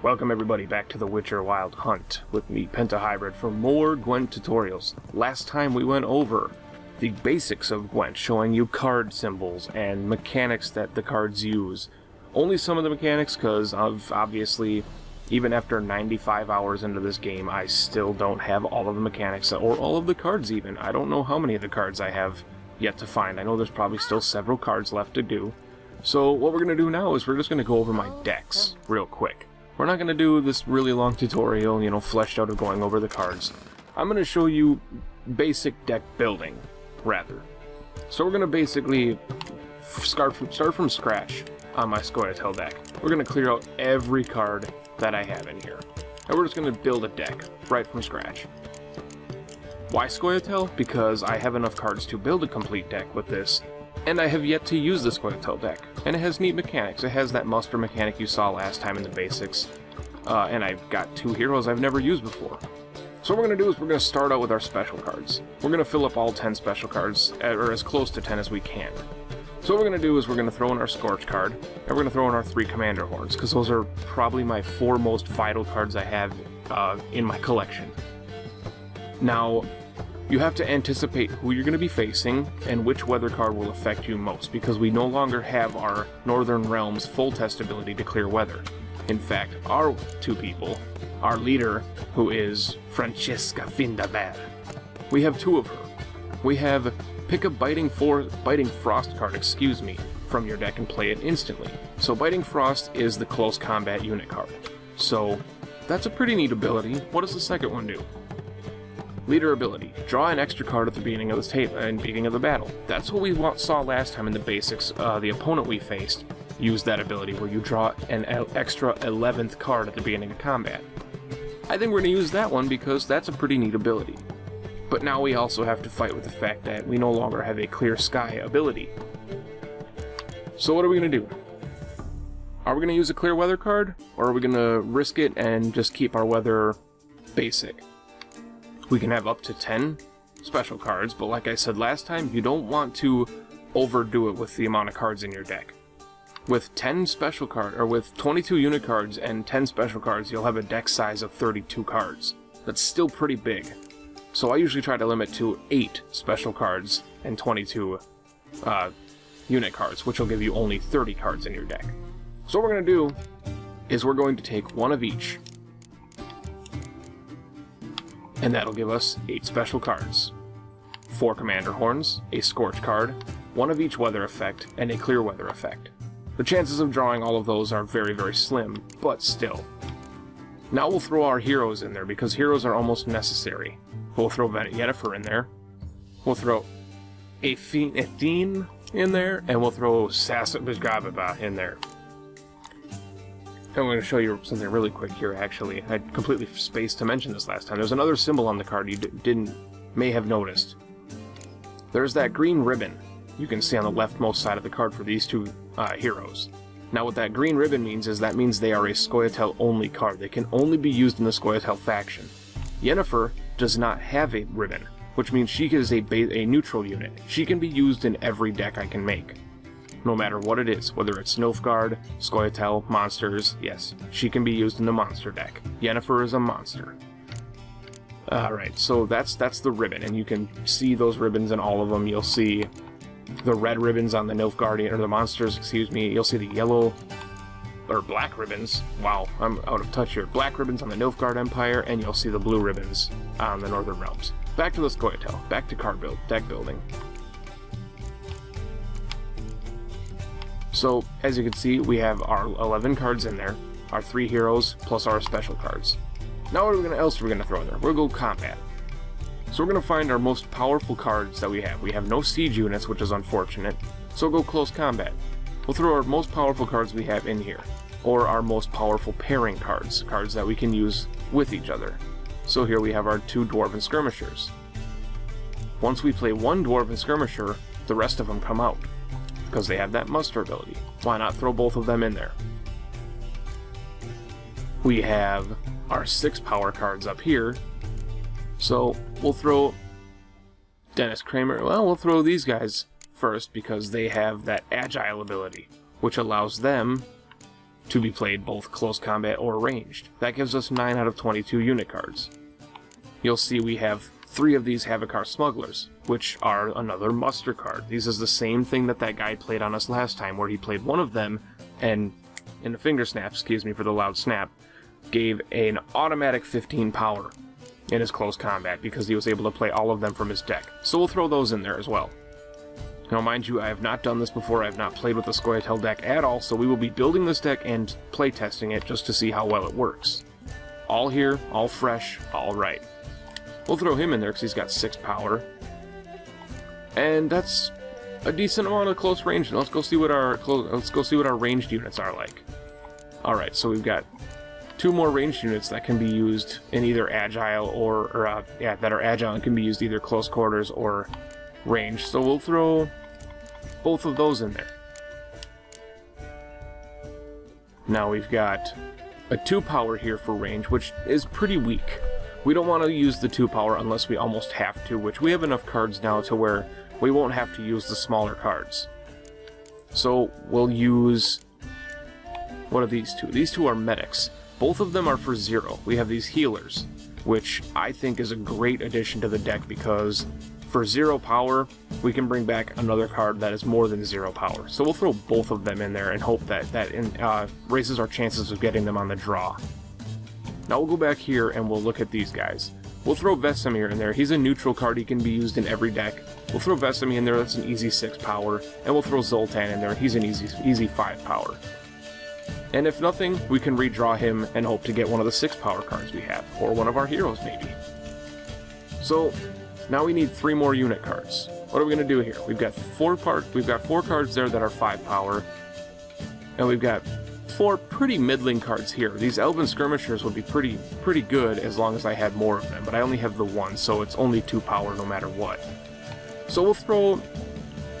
Welcome everybody back to the Witcher Wild Hunt with me, Pentahybrid, for more Gwent tutorials. Last time we went over the basics of Gwent, showing you card symbols and mechanics that the cards use. Only some of the mechanics, because obviously, even after 95 hours into this game, I still don't have all of the mechanics, or all of the cards even. I don't know how many of the cards I have yet to find. I know there's probably still several cards left to do. So what we're going to do now is we're just going to go over my decks real quick. We're not going to do this really long tutorial, you know, fleshed out of going over the cards. I'm going to show you basic deck building, rather. So we're going to basically start from scratch on my Scoia'tael deck. We're going to clear out every card that I have in here. And we're just going to build a deck right from scratch. Why Scoia'tael? Because I have enough cards to build a complete deck with this, and I have yet to use the Scoia'tael deck. And it has neat mechanics. It has that muster mechanic you saw last time in the basics. And I've got two heroes I've never used before. So what we're going to do is we're going to start out with our special cards. We're going to fill up all 10 special cards, or as close to 10 as we can. So what we're going to do is we're going to throw in our Scorch card, and we're going to throw in our 3 Commander Horns, because those are probably my 4 most vital cards I have in my collection. Now, you have to anticipate who you're going to be facing and which weather card will affect you most, because we no longer have our Northern Realms full test ability to clear weather. In fact, our 2 people, our leader, who is Francesca Findabair, we have 2 of her. We have pick a Biting Frost card, from your deck and play it instantly. So Biting Frost is the close combat unit card. So that's a pretty neat ability. What does the second one do? Leader ability. Draw an extra card at the beginning of the beginning of the battle. That's what we saw last time in the basics. The opponent we faced used that ability where you draw an extra 11th card at the beginning of combat. I think we're going to use that one because that's a pretty neat ability. But now we also have to fight with the fact that we no longer have a Clear Sky ability. So what are we going to do? Are we going to use a Clear Weather card, or are we going to risk it and just keep our weather basic? We can have up to 10 special cards, but like I said last time, you don't want to overdo it with the amount of cards in your deck. With 10 special cards, or with 22 unit cards and 10 special cards, you'll have a deck size of 32 cards. That's still pretty big. So I usually try to limit to 8 special cards and 22 unit cards, which will give you only 30 cards in your deck. So what we're going to do is we're going to take one of each, and that'll give us 8 special cards. 4 Commander Horns, a Scorch card, 1 of each weather effect, and a Clear Weather effect. The chances of drawing all of those are very, very slim, but still. Now we'll throw our heroes in there, because heroes are almost necessary. We'll throw Yennefer in there, we'll throw Athene in there, and we'll throw Sasabajgababa in there. I'm going to show you something really quick here, actually. I completely spaced to mention this last time. There's another symbol on the card you may have noticed. There's that green ribbon you can see on the leftmost side of the card for these 2 heroes. Now what that green ribbon means is that means they are a Scoia'tael only card. They can only be used in the Scoia'tael faction. Yennefer does not have a ribbon, which means she is a neutral unit. She can be used in every deck I can make. No matter what it is, whether it's Nilfgaard, Scoia'tael, monsters, yes, she can be used in the monster deck. Yennefer is a monster. Alright, so that's the ribbon, and you can see those ribbons in all of them. You'll see the red ribbons on the Nilfgaardian, or the monsters, excuse me. You'll see the yellow, or black ribbons. Wow, I'm out of touch here. Black ribbons on the Nilfgaard Empire, and you'll see the blue ribbons on the Northern Realms. Back to the Scoia'tael, back to deck building. So, as you can see, we have our 11 cards in there, our 3 heroes, plus our special cards. Now what else are we going to throw in there? We'll go combat. So we're going to find our most powerful cards that we have. We have no siege units, which is unfortunate, so we'll go close combat. We'll throw our most powerful cards we have in here, or our most powerful pairing cards, cards that we can use with each other. So here we have our 2 Dwarven Skirmishers. Once we play 1 Dwarven Skirmisher, the rest of them come out, because they have that muster ability. Why not throw both of them in there? We have our 6 power cards up here, so we'll throw Dennis Kramer. Well, we'll throw these guys first because they have that agile ability, which allows them to be played both close combat or ranged. That gives us 9 out of 22 unit cards. You'll see we have 3 of these Havokar Smugglers, which are another muster card. These is the same thing that guy played on us last time, where he played one of them, and in a finger snap, excuse me for the loud snap, gave an automatic 15 power in his close combat, because he was able to play all of them from his deck. So we'll throw those in there as well. Now mind you, I have not done this before, I have not played with the Scoia'tael deck at all, so we will be building this deck and play testing it just to see how well it works. All here, all fresh, all right. We'll throw him in there because he's got 6 power. And that's a decent amount of close range. Let's go see what our ranged units are like. Alright, so we've got 2 more ranged units that can be used in either agile that are agile and can be used either close quarters or range. So we'll throw both of those in there. Now we've got a 2 power here for range, which is pretty weak. We don't want to use the 2 power unless we almost have to, which we have enough cards now to where we won't have to use the smaller cards. So we'll use... what are these 2? These 2 are medics. Both of them are for 0. We have these healers, which I think is a great addition to the deck because for 0 power, we can bring back another card that is more than 0 power. So we'll throw both of them in there and hope that raises our chances of getting them on the draw. Now we'll go back here and we'll look at these guys. We'll throw Vesemir in there. He's a neutral card. He can be used in every deck. We'll throw Vesemir in there. That's an easy 6 power. And we'll throw Zoltan in there. He's an easy 5 power. And if nothing, we can redraw him and hope to get one of the 6 power cards we have. Or one of our heroes, maybe. So, now we need 3 more unit cards. What are we going to do here? We've got 4 cards there that are 5 power. And we've got 4 pretty middling cards here. These Elven Skirmishers would be pretty good as long as I had more of them, but I only have the 1, so it's only 2 power no matter what. So we'll throw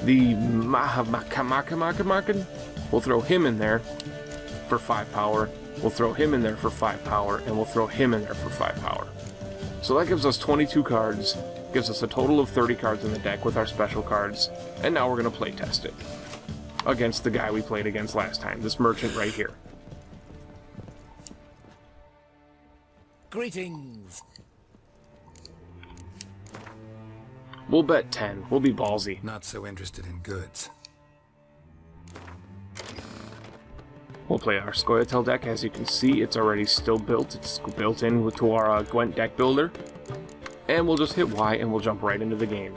the Mahamakan. We'll throw him in there for 5 power. We'll throw him in there for 5 power, and we'll throw him in there for 5 power. So that gives us 22 cards, gives us a total of 30 cards in the deck with our special cards, and now we're going to play test it against the guy we played against last time, this merchant right here. Greetings. We'll bet 10. We'll be ballsy. Not so interested in goods. We'll play our Scoia'tael deck. As you can see, it's already still built. It's built in to our Gwent deck builder. And we'll just hit Y and we'll jump right into the game.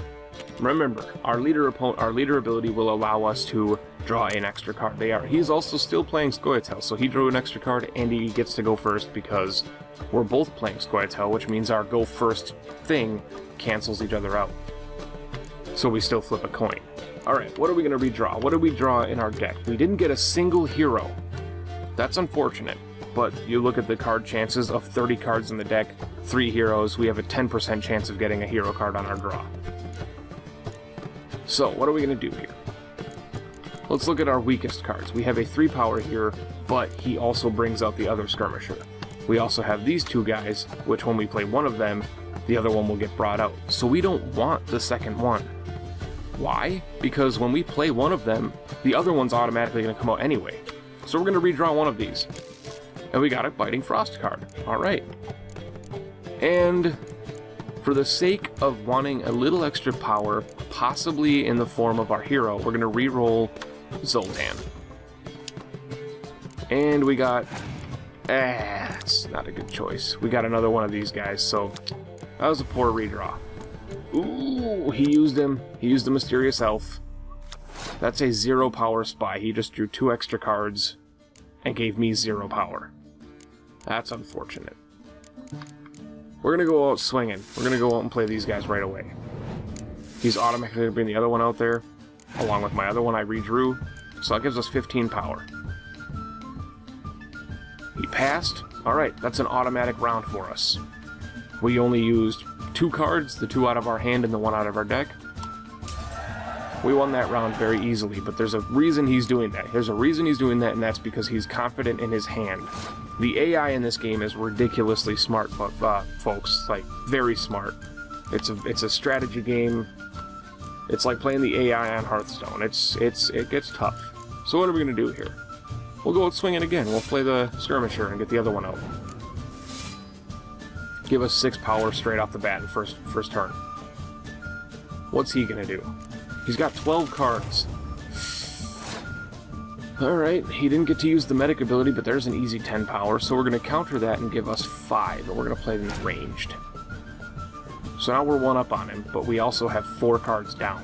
Remember, our leader ability will allow us to draw an extra card. He's also still playing Scoia'tael, so he drew an extra card and he gets to go first because we're both playing Scoia'tael, which means our go first thing cancels each other out. So we still flip a coin. Alright, what are we going to redraw? What did we draw in our deck? We didn't get a single hero. That's unfortunate, but you look at the card chances of 30 cards in the deck, 3 heroes, we have a 10% chance of getting a hero card on our draw. So, what are we going to do here? Let's look at our weakest cards. We have a 3 power here, but he also brings out the other skirmisher. We also have these 2 guys, which when we play one of them, the other one will get brought out. So we don't want the second one. Why? Because when we play one of them, the other one's automatically going to come out anyway. So we're going to redraw one of these. And we got a Biting Frost card. Alright. And for the sake of wanting a little extra power, possibly in the form of our hero, we're going to re-roll Zoltan. And we got... that's not a good choice. We got another one of these guys, so that was a poor redraw. Ooh, he used him. He used the Mysterious Elf. That's a 0 power spy. He just drew 2 extra cards and gave me 0 power. That's unfortunate. We're going to go out swinging. We're going to go out and play these guys right away. He's automatically going to bring the other one out there, along with my other one I redrew, so that gives us 15 power. He passed. Alright, that's an automatic round for us. We only used 2 cards, the 2 out of our hand and the 1 out of our deck. We won that round very easily, but there's a reason he's doing that. There's a reason he's doing that, and that's because he's confident in his hand. The AI in this game is ridiculously smart, folks. Like, very smart. It's a strategy game. It's like playing the AI on Hearthstone. It gets tough. So what are we going to do here? We'll go with swinging again. We'll play the skirmisher and get the other one out. Give us 6 power straight off the bat in first turn. What's he gonna do? He's got 12 cards. Alright, he didn't get to use the medic ability, but there's an easy 10 power, so we're gonna counter that and give us 5, and we're gonna play them ranged. So now we're 1 up on him, but we also have 4 cards down,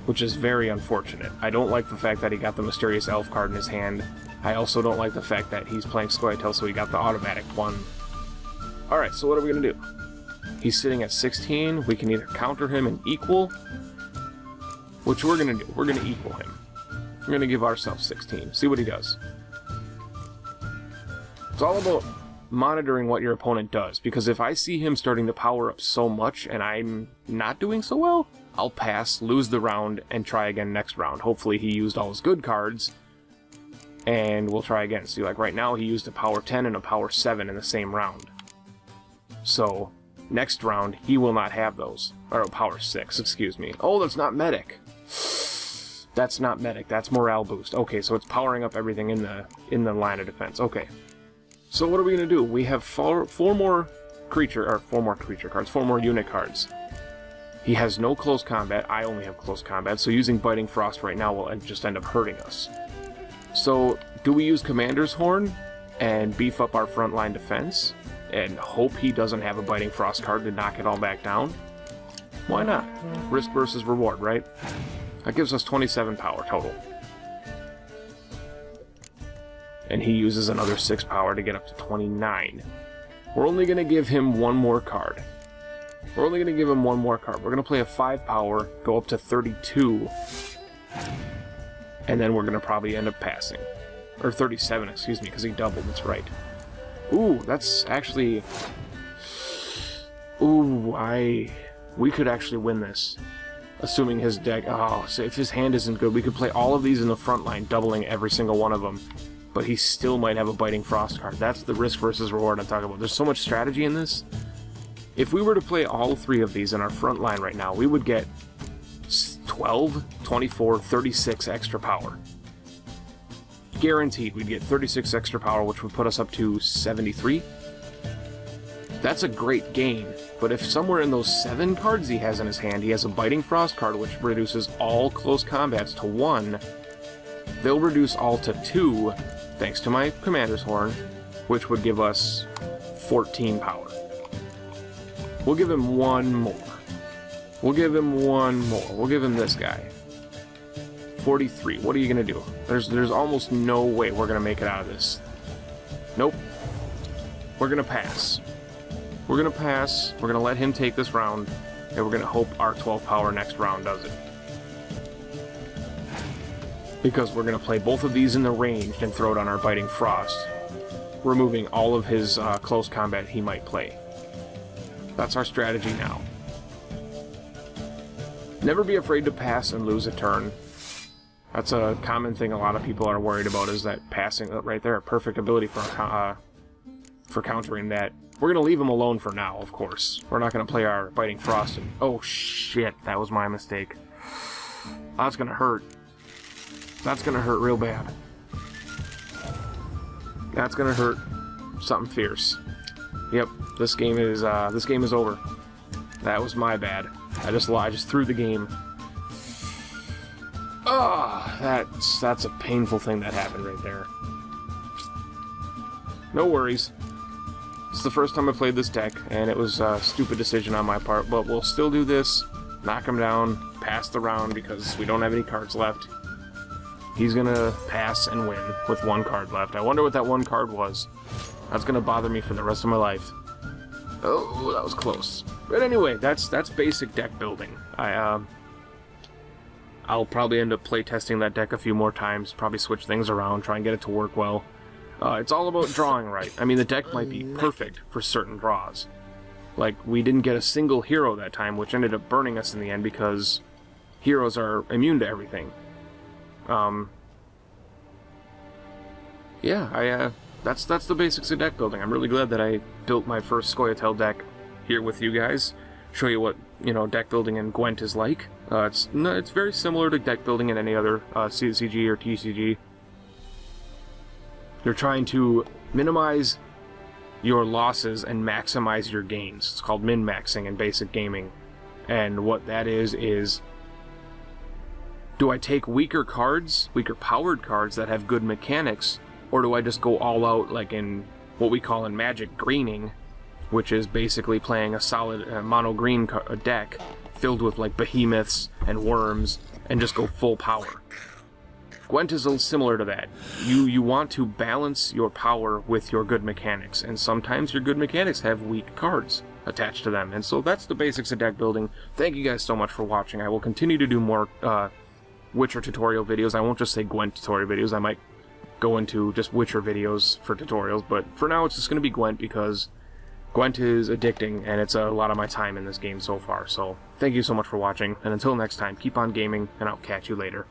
which is very unfortunate. I don't like the fact that he got the Mysterious Elf card in his hand. I also don't like the fact that he's playing Scoia'tael, so he got the automatic 1. Alright, so what are we gonna do? He's sitting at 16, we can either counter him and equal, which we're gonna do. We're gonna equal him. We're gonna give ourselves 16, see what he does. It's all about monitoring what your opponent does, because if I see him starting to power up so much and I'm not doing so well, I'll pass, lose the round, and try again next round. Hopefully he used all his good cards, and we'll try again. See, like right now he used a power 10 and a power 7 in the same round. So, next round, he will not have those. Or a power 6, excuse me. Oh, that's not medic. That's not medic, that's morale boost. Okay, so it's powering up everything in the line of defense. Okay. So what are we gonna do? We have four more creature cards, 4 more unit cards. He has no close combat, I only have close combat, so using Biting Frost right now will just end up hurting us. So, do we use Commander's Horn and beef up our frontline defense and hope he doesn't have a Biting Frost card to knock it all back down? Why not? Risk versus reward, right? That gives us 27 power total. And he uses another 6 power to get up to 29. We're only going to give him 1 more card. We're only going to give him 1 more card. We're going to play a 5 power, go up to 32. And then we're going to probably end up passing. Or 37, excuse me, because he doubled, that's right. Ooh, that's actually... Ooh, we could actually win this. Assuming his deck... Oh, so if his hand isn't good, we could play all of these in the front line, doubling every single one of them. But he still might have a Biting Frost card. That's the risk versus reward I'm talking about. There's so much strategy in this. If we were to play all 3 of these in our front line right now, we would get 12, 24, 36 extra power. Guaranteed, we'd get 36 extra power, which would put us up to 73. That's a great gain, but if somewhere in those 7 cards he has in his hand, he has a Biting Frost card, which reduces all close combats to 1, they'll reduce all to 2, thanks to my Commander's Horn, which would give us 14 power. We'll give him 1 more. We'll give him 1 more. We'll give him this guy. 43. What are you gonna do? There's almost no way we're gonna make it out of this. Nope. We're gonna pass. We're gonna pass. We're gonna let him take this round, and we're gonna hope our 12 power next round does it. Because we're gonna play both of these in the range and throw it on our Biting Frost, removing all of his close combat he might play. That's our strategy now. Never be afraid to pass and lose a turn. That's a common thing a lot of people are worried about, is that passing right there, a perfect ability for countering that. We're going to leave him alone for now, of course. We're not going to play our Biting Frost. And, oh shit, that was my mistake. That's going to hurt. That's going to hurt real bad. That's going to hurt something fierce. Yep, this game is over. That was my bad. I just threw the game. Ah, that's a painful thing that happened right there. No worries. It's the first time I played this deck, and it was a stupid decision on my part, but we'll still do this, knock him down, pass the round because we don't have any cards left. He's gonna pass and win with 1 card left. I wonder what that 1 card was. That's gonna bother me for the rest of my life. Oh, that was close. But anyway, that's basic deck building. I'll probably end up playtesting that deck a few more times, probably switch things around, try and get it to work well. It's all about drawing right. I mean, the deck might be perfect for certain draws. Like, we didn't get a single hero that time, which ended up burning us in the end because heroes are immune to everything. Yeah, that's the basics of deck building. I'm really glad that I built my first Scoia'tael deck here with you guys. Show you what, deck building in Gwent is like. It's very similar to deck building in any other CCG or TCG. You're trying to minimize your losses and maximize your gains. It's called min-maxing in basic gaming. And what that is do I take weaker cards, weaker powered cards that have good mechanics, or do I just go all out like in what we call in Magic greening, which is basically playing a solid mono green deck filled with like behemoths and worms and just go full power. Gwent is a little similar to that. You want to balance your power with your good mechanics, and sometimes your good mechanics have weak cards attached to them, and so that's the basics of deck building. Thank you guys so much for watching. I will continue to do more Witcher tutorial videos. I won't just say Gwent tutorial videos. I might go into just Witcher videos for tutorials, but for now it's just going to be Gwent because Gwent is addicting, and it's a lot of my time in this game so far. So thank you so much for watching, and until next time, keep on gaming, and I'll catch you later.